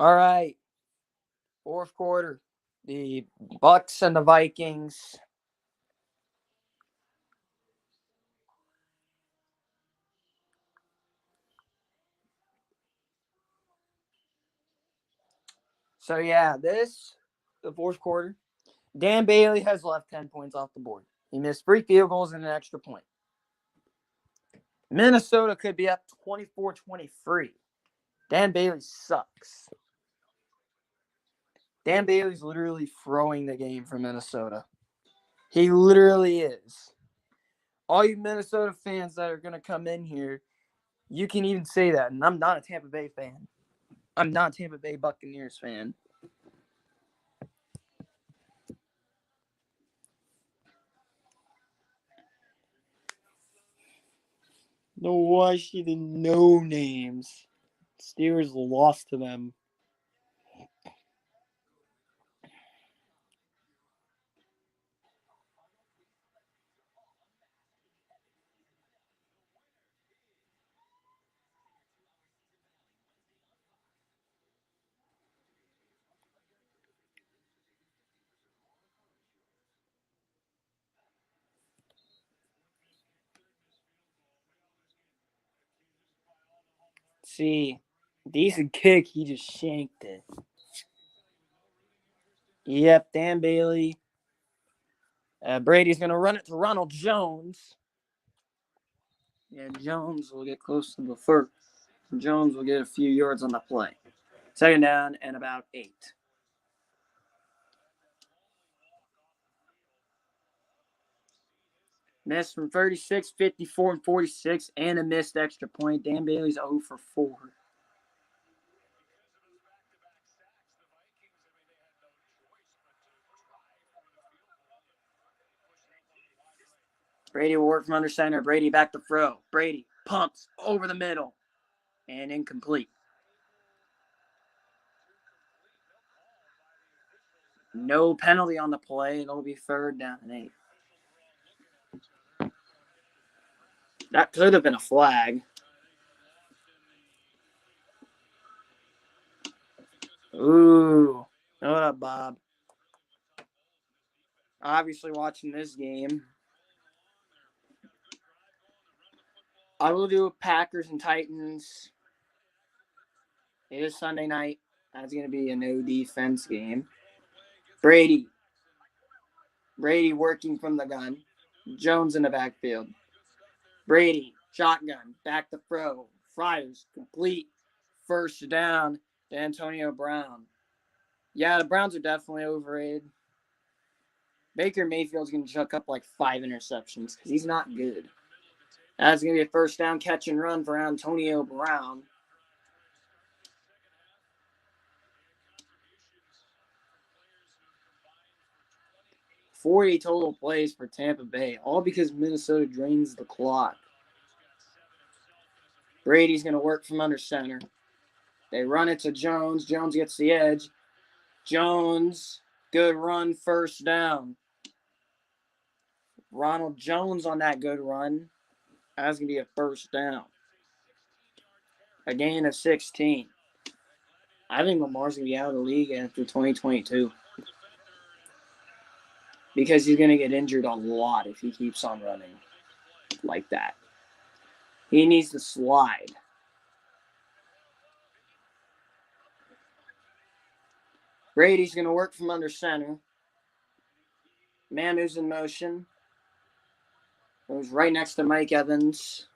All right. Fourth quarter. The Bucks and the Vikings. So yeah, the fourth quarter. Dan Bailey has left 10 points off the board. He missed 3 field goals and an extra point. Minnesota could be up 24-23. Dan Bailey sucks. Dan Bailey's literally throwing the game for Minnesota. He literally is. All you Minnesota fans that are going to come in here, you can even say that. And I'm not a Tampa Bay fan. I'm not a Tampa Bay Buccaneers fan. The Washington no names. Steelers lost to them. See, decent kick. He just shanked it. Yep, Dan Bailey. Brady's going to run it to Ronald Jones. Yeah, Jones will get close to the first. Jones will get a few yards on the play. Second down and about 8. Missed from 36, 54, and 46, and a missed extra point. Dan Bailey's 0 for 4. Brady will work from under center. Brady back to throw. Brady pumps over the middle and incomplete. No penalty on the play. It'll be third down and 8. That could have been a flag. Ooh. What up, Bob? Obviously watching this game. I will do Packers and Titans. It is Sunday night. That's going to be a no defense game. Brady working from the gun. Jones in the backfield. Brady, shotgun, back to throw. Fires, complete. First down to Antonio Brown. Yeah, the Browns are definitely overrated. Baker Mayfield's going to chuck up like 5 interceptions because he's not good. That's going to be a first down catch and run for Antonio Brown. 40 total plays for Tampa Bay, all because Minnesota drains the clock. Brady's going to work from under center. They run it to Jones. Jones gets the edge. Jones, good run, first down. Ronald Jones on that good run. That's going to be a first down. A gain of 16. I think Lamar's going to be out of the league after 2022. Because he's going to get injured a lot if he keeps on running like that. He needs to slide. Brady's going to work from under center. Manu's in motion. Goes right next to Mike Evans.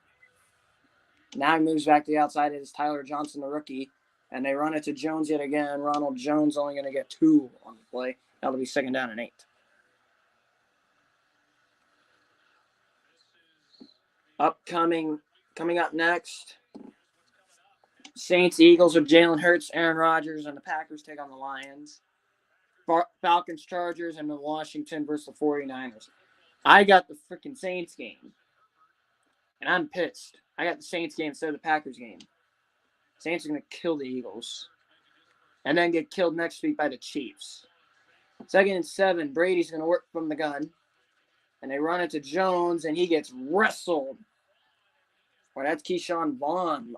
Now he moves back to the outside. It is Tyler Johnson, the rookie. And they run it to Jones yet again. Ronald Jones only going to get 2 on the play. That'll be second down and 8. Coming up next, Saints, Eagles with Jalen Hurts, Aaron Rodgers, and the Packers take on the Lions. Falcons, Chargers, and the Washington versus the 49ers. I got the freaking Saints game. And I'm pissed. I got the Saints game instead of the Packers game. Saints are going to kill the Eagles. And then get killed next week by the Chiefs. Second and 7, Brady's going to work from the gun. And they run it to Jones, and he gets wrestled. Or that's Keyshawn Vaughn.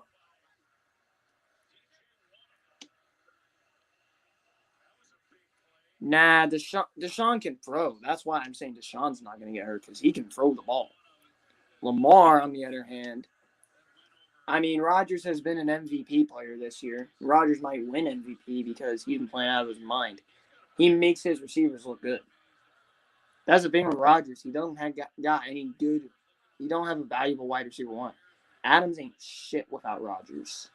Nah, Deshaun can throw. That's why I'm saying Deshaun's not going to get hurt because he can throw the ball. Lamar, on the other hand, I mean, Rodgers has been an MVP player this year. Rodgers might win MVP because he's been playing out of his mind. He makes his receivers look good. That's the thing with Rodgers. He don't have got any good. He don't have a valuable wide receiver one. Adams ain't shit without Rodgers.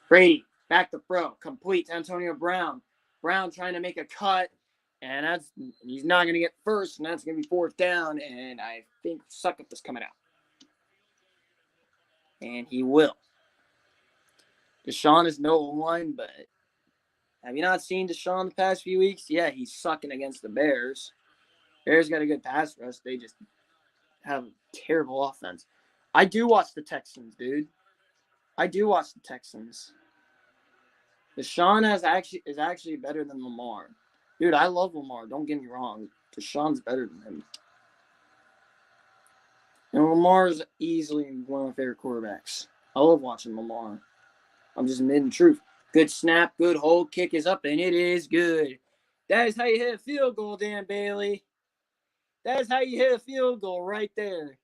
Brady, back to throw. Complete to Antonio Brown. Brown trying to make a cut. And he's not going to get first, and that's going to be fourth down. And I think Suckup is coming out. And he will. Deshaun is no one, but have you not seen Deshaun the past few weeks? Yeah, he's sucking against the Bears. Bears got a good pass rush. They just have a terrible offense. I do watch the Texans, dude. I do watch the Texans. Deshaun is actually better than Lamar. Dude, I love Lamar. Don't get me wrong. Deshaun's better than him. And Lamar is easily one of my favorite quarterbacks. I love watching Lamar. I'm just admitting the truth. Good snap, good hold, kick is up, and it is good. That is how you hit a field goal, Dan Bailey. That is how you hit a field goal right there.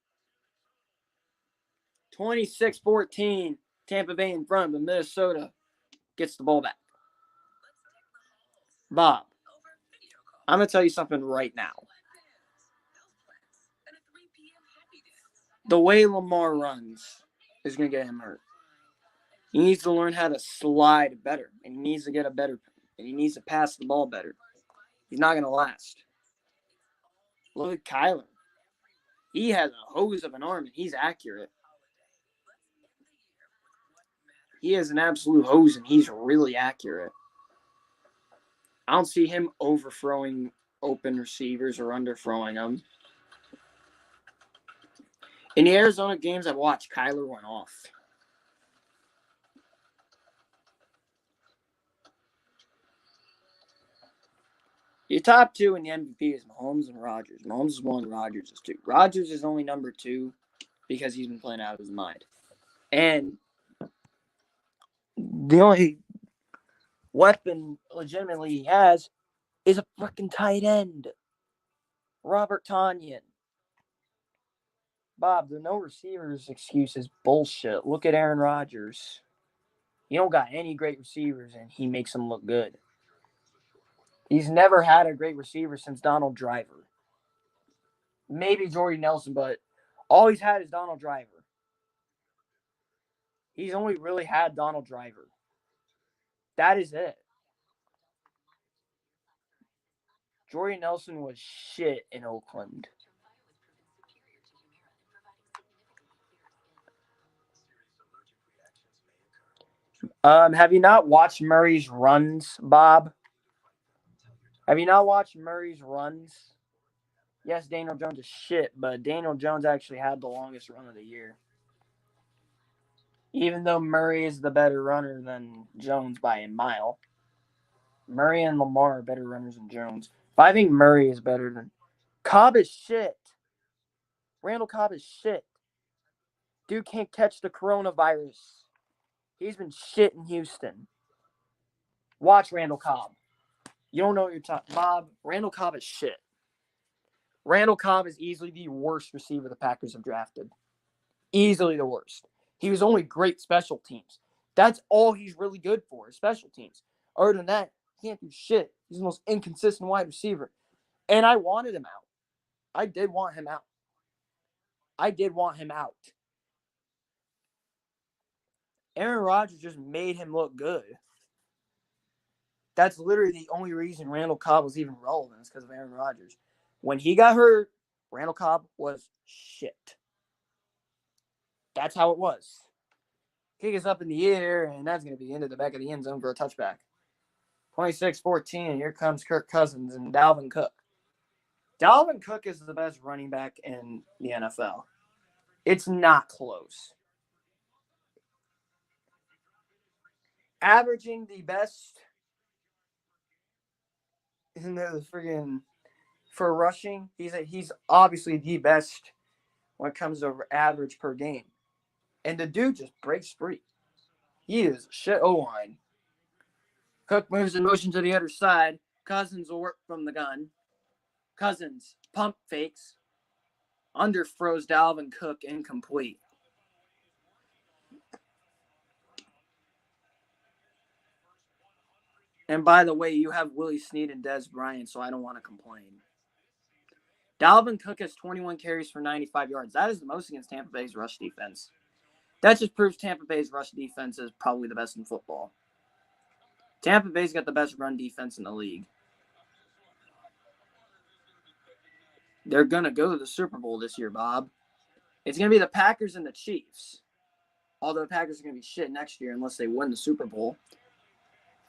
26-14. Tampa Bay in front, but Minnesota gets the ball back. Bob, I'm going to tell you something right now. The way Lamar runs is going to get him hurt. He needs to learn how to slide better, and he needs to get and he needs to pass the ball better. He's not going to last. Look at Kyler. He has a hose of an arm, and he's accurate. He has an absolute hose, and he's really accurate. I don't see him overthrowing open receivers or underthrowing them. In the Arizona games I've watched, Kyler went off. Your top two in the MVP is Mahomes and Rodgers. Mahomes is one, Rodgers is two. Rodgers is only number two because he's been playing out of his mind. And the only weapon legitimately he has is a fucking tight end. Robert Tonyan. Bob, the no receivers excuse is bullshit. Look at Aaron Rodgers. He don't got any great receivers, and he makes them look good. He's never had a great receiver since Donald Driver. Maybe Jordy Nelson, but all he's had is Donald Driver. He's only really had Donald Driver. That is it. Jordy Nelson was shit in Oakland. Have you not watched Murray's runs, Bob? Have you not watched Murray's runs? Yes, Daniel Jones is shit, but Daniel Jones actually had the longest run of the year. Even though Murray is the better runner than Jones by a mile. Murray and Lamar are better runners than Jones. But I think Murray is better than... Cobb is shit. Randall Cobb is shit. Dude can't catch the coronavirus. He's been shit in Houston. Watch Randall Cobb. You don't know what you're talking about. Bob, Randall Cobb is shit. Randall Cobb is easily the worst receiver the Packers have drafted. Easily the worst. He was only great special teams. That's all he's really good for, is special teams. Other than that, he can't do shit. He's the most inconsistent wide receiver. And I wanted him out. I did want him out. Aaron Rodgers just made him look good. That's literally the only reason Randall Cobb was even relevant is because of Aaron Rodgers. When he got hurt, Randall Cobb was shit. That's how it was. Kick is up in the air, and that's going to be into the back of the end zone for a touchback. 26-14, and here comes Kirk Cousins and Dalvin Cook. Dalvin Cook is the best running back in the NFL. It's not close. Averaging the best in the friggin' for rushing, he's obviously the best when it comes to average per game. And the dude just breaks free. He is shit O-line. Cook moves in motion to the other side. Cousins will work from the gun. Cousins pump fakes. Underthrows Dalvin Cook incomplete. And by the way, you have Willie Snead and Dez Bryant, so I don't want to complain. Dalvin Cook has 21 carries for 95 yards. That is the most against Tampa Bay's rush defense. That just proves Tampa Bay's rush defense is probably the best in football. Tampa Bay's got the best run defense in the league. They're going to go to the Super Bowl this year, Bob. It's going to be the Packers and the Chiefs. Although the Packers are going to be shit next year unless they win the Super Bowl.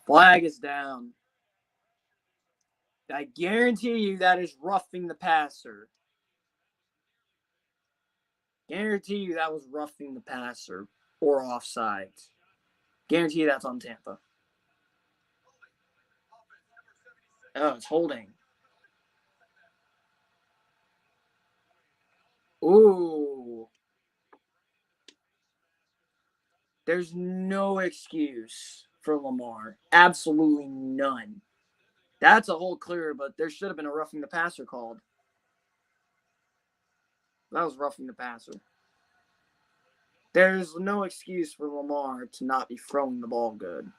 Flag is down. I guarantee you that is roughing the passer. Guarantee you that was roughing the passer or offsides. Guarantee you that's on Tampa. Oh, it's holding. Ooh. There's no excuse for Lamar. Absolutely none. That's a whole clear, but there should have been a roughing the passer called. That was roughing the passer. There's no excuse for Lamar to not be throwing the ball good.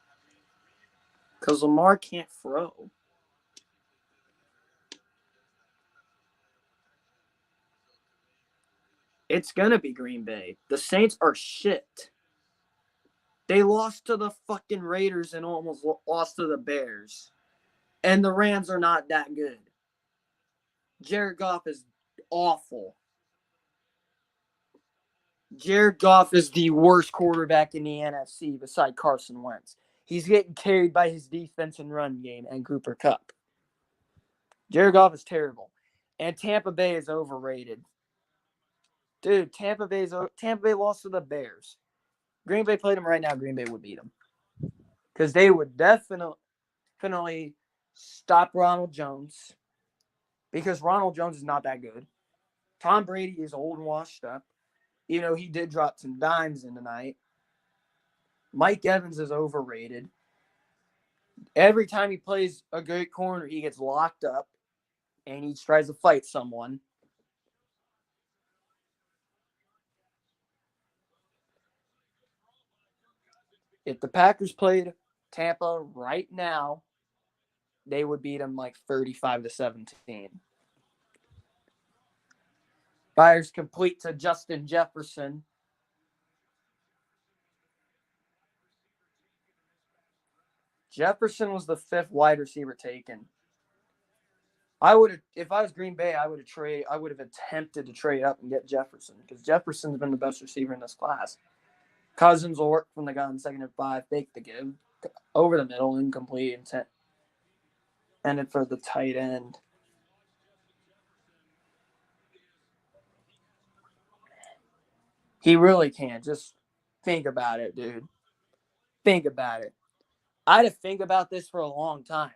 Because Lamar can't throw. It's going to be Green Bay. The Saints are shit. They lost to the fucking Raiders and almost lost to the Bears. And the Rams are not that good. Jared Goff is awful. Jared Goff is the worst quarterback in the NFC beside Carson Wentz. He's getting carried by his defense and run game and Cooper Kupp. Jared Goff is terrible. And Tampa Bay is overrated. Dude, Tampa Bay lost to the Bears. Green Bay played them right now. Green Bay would beat them. Because they would definitely stop Ronald Jones. Because Ronald Jones is not that good. Tom Brady is old and washed up. Even though he did drop some dimes in the night. Mike Evans is overrated. Every time he plays a good corner, he gets locked up. And he tries to fight someone. If the Packers played Tampa right now, they would beat them like 35-17. Fires complete to Justin Jefferson. Jefferson was the 5th wide receiver taken. If I was Green Bay, I would have attempted to trade up and get Jefferson because Jefferson's been the best receiver in this class. Cousins will work from the gun, 2nd and 5, fake the give, over the middle, incomplete, intent. And then for the tight end. He really can't. Just think about it, dude. Think about it. I had to think about this for a long time.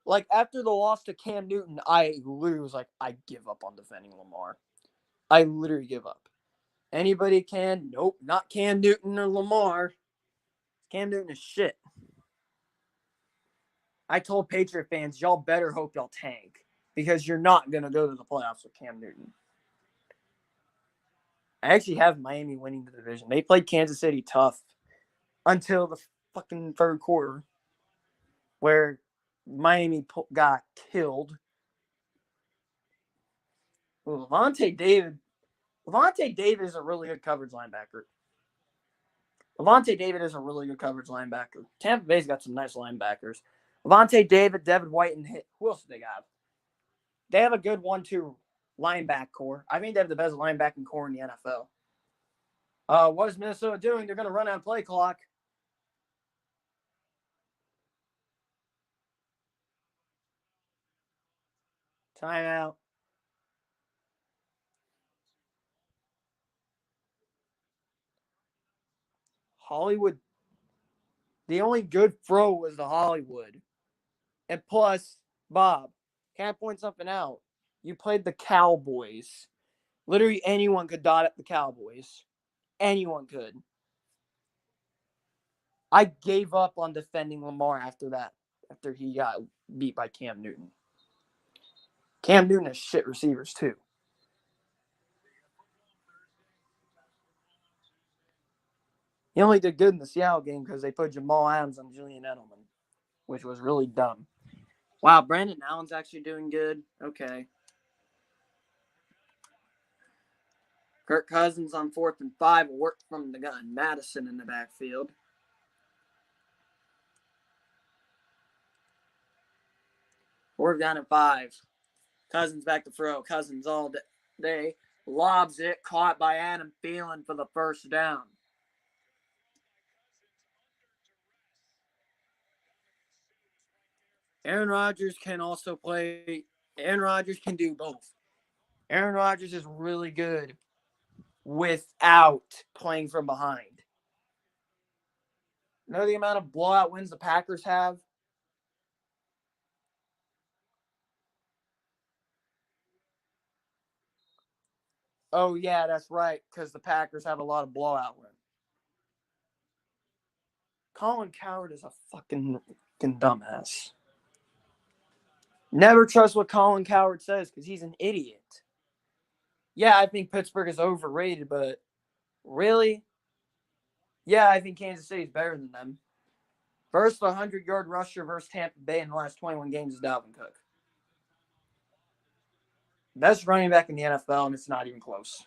Like, after the loss to Cam Newton, I literally was like, I give up on defending Lamar. I literally give up. Anybody can? Nope, not Cam Newton or Lamar. Cam Newton is shit. I told Patriot fans, y'all better hope y'all tank because you're not going to go to the playoffs with Cam Newton. I actually have Miami winning the division. They played Kansas City tough until the fucking 3rd quarter where Miami got killed. Levante David is a really good coverage linebacker. Tampa Bay's got some nice linebackers. Levante David, Devin White, and who else do they got? They have a good 1-2 linebacker core. I think they have the best linebacking core in the NFL. What is Minnesota doing? They're going to run out play clock. Timeout. Hollywood. The only good throw was the Hollywood. And plus, Bob, can I point something out? You played the Cowboys. Literally anyone could dot up the Cowboys. Anyone could. I gave up on defending Lamar after that. after he got beat by Cam Newton. Cam Newton has shit receivers, too. He only did good in the Seattle game because they put Jamal Adams on Julian Edelman, which was really dumb. Wow, Brandon Allen's actually doing good. Okay. Kirk Cousins on 4th and 5 worked from the gun. Madison in the backfield. 4th down and 5. Cousins back to throw. Cousins all day. Lobs it. Caught by Adam Thielen for the first down. Aaron Rodgers can also play. Aaron Rodgers can do both. Aaron Rodgers is really good without playing from behind. You know the amount of blowout wins the Packers have? Oh, yeah, that's right, because the Packers have a lot of blowout wins. Colin Cowherd is a fucking dumbass. Never trust what Colin Cowherd says because he's an idiot. Yeah, I think Pittsburgh is overrated, but really? Yeah, I think Kansas City is better than them. First 100-yard rusher versus Tampa Bay in the last 21 games is Dalvin Cook. Best running back in the NFL, and it's not even close.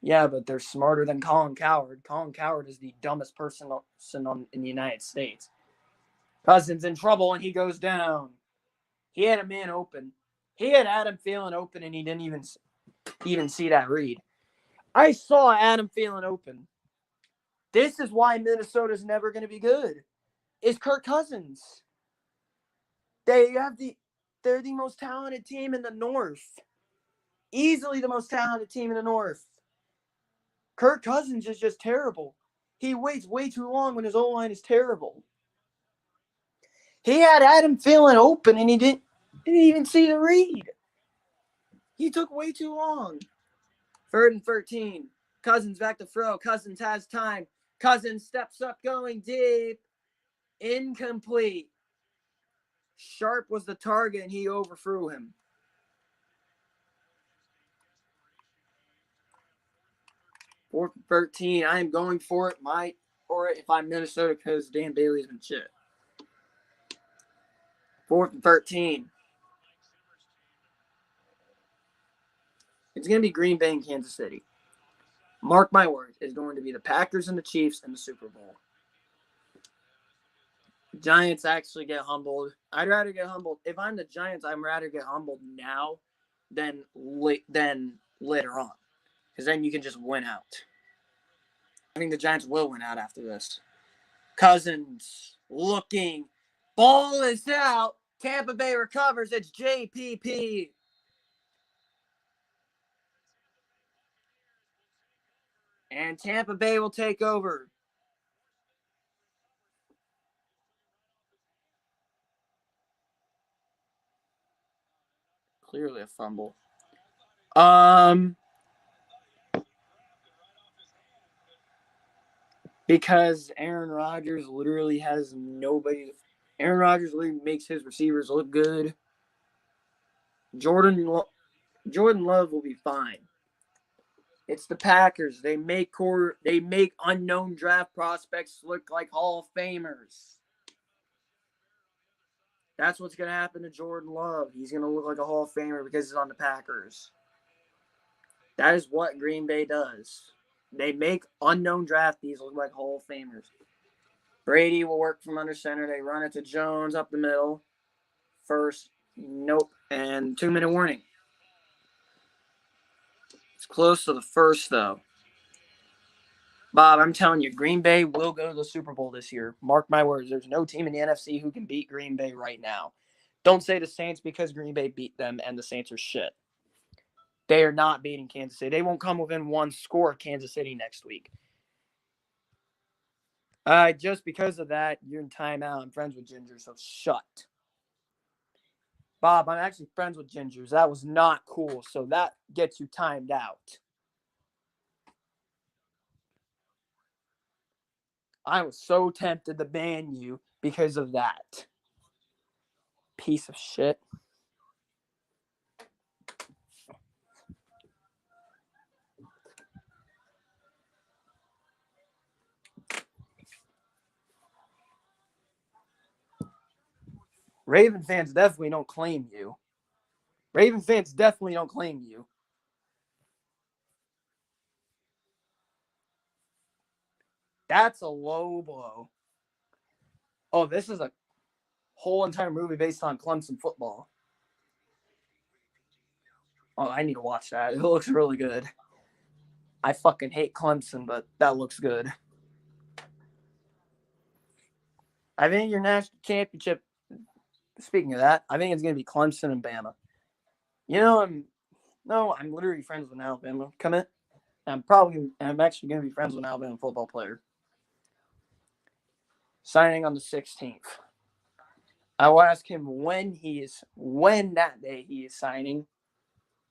Yeah, but they're smarter than Colin Cowherd. Colin Cowherd is the dumbest person in the United States. Cousins in trouble, and he goes down. He had a man open. He had Adam Thielen open, and he didn't even see that read. I saw Adam Thielen open. This is why Minnesota's never going to be good. It's Kirk Cousins. They're the most talented team in the North. Easily the most talented team in the North. Kirk Cousins is just terrible. He waits way too long when his O-line is terrible. He had Adam Thielen open, and he didn't even see the read. He took way too long. 3rd and 13. Cousins back to throw. Cousins has time. Cousins steps up going deep. Incomplete. Sharp was the target, and he overthrew him. 4th and 13. I am going for it. If I'm Minnesota because Dan Bailey's been shit. 4th and 13. It's going to be Green Bay and Kansas City. Mark my words, it's going to be the Packers and the Chiefs in the Super Bowl. Giants actually get humbled. I'd rather get humbled. If I'm the Giants, I'd rather get humbled now than later on. Because then you can just win out. I think the Giants will win out after this. Cousins looking. Ball is out. Tampa Bay recovers. It's JPP. And Tampa Bay will take over. Clearly a fumble. Because Aaron Rodgers literally has nobody. Aaron Rodgers literally makes his receivers look good. Jordan Love will be fine. It's the Packers. They make unknown draft prospects look like Hall of Famers. That's what's going to happen to Jordan Love. He's going to look like a Hall of Famer because he's on the Packers. That is what Green Bay does. They make unknown draftees look like Hall of Famers. Brady will work from under center. They run it to Jones up the middle. First, nope. And 2-minute warning. It's close to the first, though. Bob, I'm telling you, Green Bay will go to the Super Bowl this year. Mark my words. There's no team in the NFC who can beat Green Bay right now. Don't say the Saints because Green Bay beat them and the Saints are shit. They are not beating Kansas City. They won't come within one score of Kansas City next week. Just because of that, you're in timeout. I'm friends with Ginger, so shut. Bob, I'm actually friends with Gingers. That was not cool, so that gets you timed out. I was so tempted to ban you because of that. Piece of shit. Raven fans definitely don't claim you. Raven fans definitely don't claim you. That's a low blow. Oh, this is a whole entire movie based on Clemson football. Oh, I need to watch that. It looks really good. I fucking hate Clemson, but that looks good. I think your national championship, speaking of that, I think it's going to be Clemson and Bama. You know, I'm literally friends with an Alabama commit. I'm actually going to be friends with an Alabama football player. Signing on the 16th. I will ask him when that day he is signing.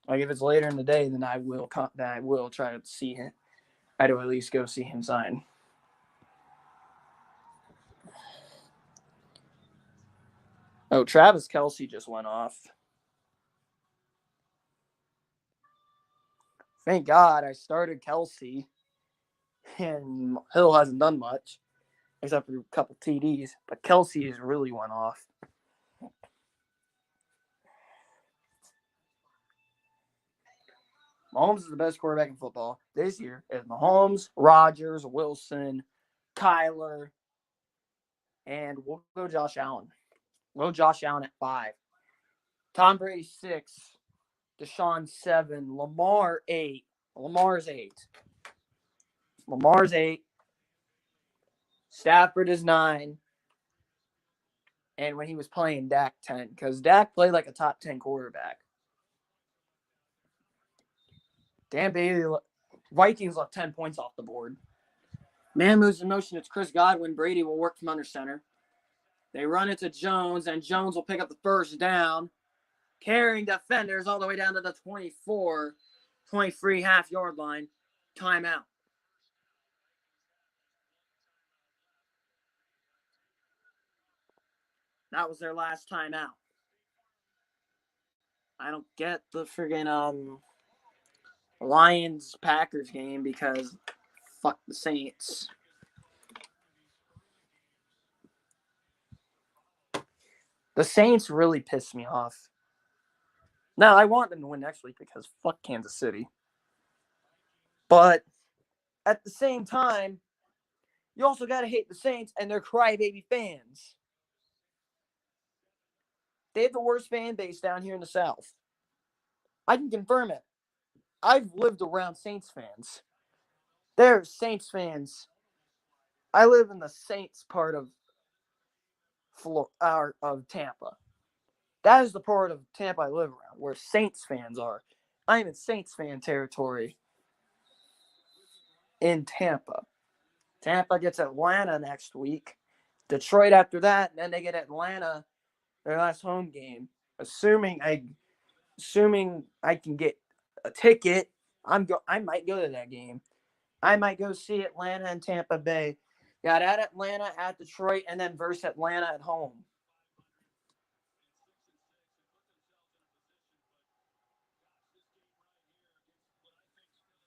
Like if it's later in the day, then I will try to see him. I do at least go see him sign. Oh, Travis Kelce just went off. Thank God I started Kelce, and Hill hasn't done much except for a couple TDs. But Kelce has really went off. Mahomes is the best quarterback in football this year. It's Mahomes, Rodgers, Wilson, Kyler, and we'll go Josh Allen. We'll go Josh Allen at 5. Tom Brady 6. Deshaun 7. Lamar 8. Lamar's 8. Lamar's 8. Stafford is 9. And when he was playing, Dak 10. Because Dak played like a top 10 quarterback. Dan Bailey, Vikings left 10 points off the board. Man moves in motion. It's Chris Godwin. Brady will work from under center. They run into Jones, and Jones will pick up the first down, carrying defenders all the way down to the 24, 23 half-yard line. Timeout. That was their last timeout. I don't get the friggin' Lions-Packers game because fuck the Saints. The Saints really pissed me off. Now, I want them to win next week because fuck Kansas City. But at the same time, you also got to hate the Saints and their crybaby fans. They have the worst fan base down here in the South. I can confirm it. I've lived around Saints fans. They're Saints fans. I live in the Saints part of Tampa. That is the part of Tampa I live around, where Saints fans are. I'm in Saints fan territory in Tampa. Tampa gets Atlanta next week. Detroit after that, and then they get Atlanta their last home game. Assuming I can get a ticket, I might go to that game. I might go see Atlanta and Tampa Bay. Got at Atlanta, at Detroit, and then versus Atlanta at home.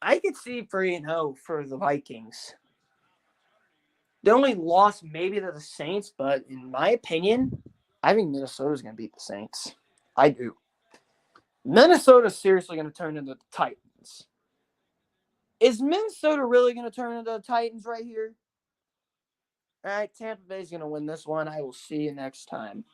I could see 3-0 for the Vikings. They only lost maybe to the Saints, but in my opinion, I think Minnesota's going to beat the Saints. I do. Minnesota's seriously going to turn into the Titans. Is Minnesota really going to turn into the Titans right here? All right, Tampa Bay's going to win this one. I will see you next time.